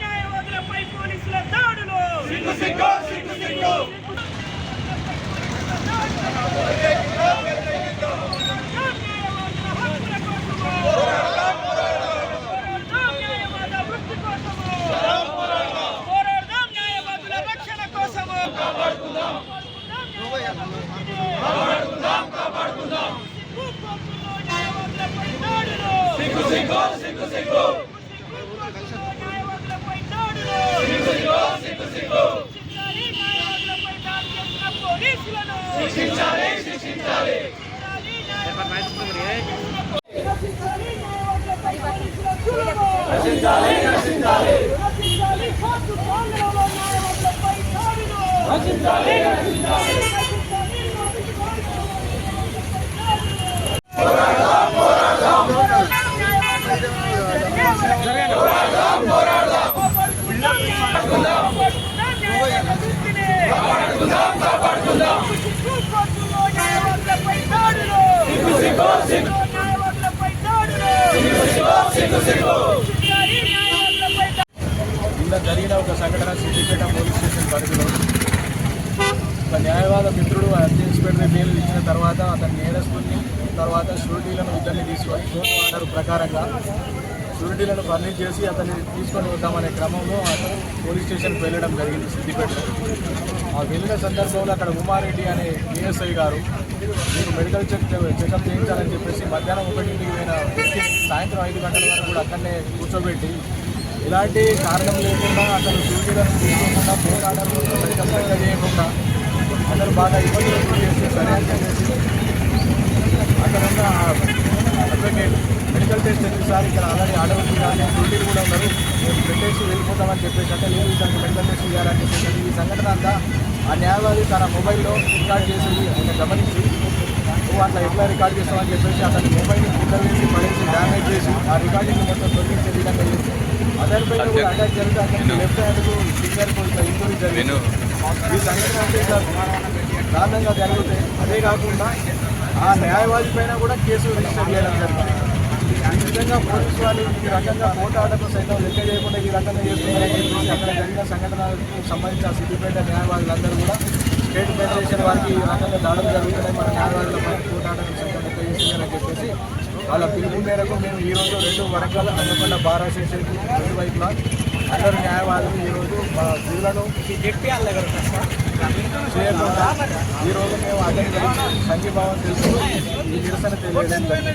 న్యాయవాదులపై పోలీసుల దాడులు నిన్న జరిగిన ఒక సంఘటన సిద్దిపేట పోలీస్ స్టేషన్ పరిధిలో ఒక న్యాయవాద మిత్రుడు ఇన్స్పెక్టర్ బెయిల్ ఇచ్చిన తర్వాత అతని నేరస్తుని తర్వాత షూరిటీలను ఇద్దరిని తీసుకొని కోర్టు ఆర్డర్ ప్రకారంగా షూరిటీలను ఫర్నిష్ చేసి అతన్ని తీసుకొని వద్దామనే క్రమంలో అతను పోలీస్ స్టేషన్కి వెళ్ళడం జరిగింది సిద్దిపేటలో. ఆ వెళ్ళిన సందర్భంలో అక్కడ ఉమారెడ్డి అనే ఏఎస్ఐ గారు మీరు మెడికల్ చెకప్ చేయించాలని చెప్పేసి మధ్యాహ్నం 1ంటికి పోయిన వ్యక్తిని సాయంత్రం 5 గంటల వరకు కూడా అక్కడనే కూర్చోబెట్టి ఎలాంటి కారణం లేకుండా అతను షూరిటీలను తీసుకోకుండా కోర్టు ఆర్డర్ మెడికల్ చెకప్ చేయకుండా అతను బాగా ఇబ్బందులు చేసి సరైన చేసి అక్కడున్న అడ్వకేట్ మెడికల్ టెస్ట్ ఎందుకుసారి ఇక్కడ ఆల్రెడీ ఆర్డర్ ఉంది కానీ డ్యూటీలు కూడా ఉన్నారు మేము పెట్టేసి వెళ్ళిపోతామని చెప్పేసి అంటే లేదు ఇతనికి మెడికల్ టెస్ట్ చేయాలని చెప్పేసి ఈ సంఘటన అంతా ఆ న్యాయవాది తన మొబైల్లో రికార్డ్ చేసి ఆయన గమనించి నువ్వు అట్లా ఎట్లా రికార్డ్ చేస్తామని చెప్పేసి అతని మొబైల్ని కింద వేసి పడేసి డ్యామేజ్ చేసి ఆ రికార్డింగ్ మొత్తం తొలగించే విధంగా చేసి అతనిపై కూడా అటాక్ జరిగితే అతనికి లెఫ్ట్ హ్యాండ్కు ఫింగర్కు ఇట్లా ఇంజూరీ జరిగింది. ఈ సంఘటన అంటే ఇట్లా దారుణంగా జరిగితే అదే కాకుండా ఆ న్యాయవాది పైన కూడా కేసు రిజిస్టర్ చేయడం జరిగింది. ఈ విధంగా పోలీసు వాళ్ళు ఈ రకంగా కోర్టు ఆర్డర్ను సైతం లెక్క చేయకుండా ఈ రకంగా చేస్తున్నారని చెప్పేసి అక్కడ జరిగిన సంఘటనలకు సంబంధించిన సిద్దిపేట న్యాయవాదులందరూ కూడా స్టేట్ ఫెడరేషన్ వారికి ఈ రకంగా దాడులు జరుగుతున్నాయి, మన న్యాయవాదుల పైన కోర్టు ఆర్డర్ను సైతం లెక్క చేస్తున్నారని చెప్పేసి వాళ్ళ పిలుపు మేరకు మేము ఈరోజు 2 వరంగల్ హన్మకొండ బార్ అసోసియేషన్ 2 వైపులా అందరూ న్యాయవాదులు ఈరోజు మా విధులను చేయకుండా ఈరోజు మేము అటెండ్ సంఘీభావం తెలుసు ఈ నిరసన తెలియజేయడం జరిగింది.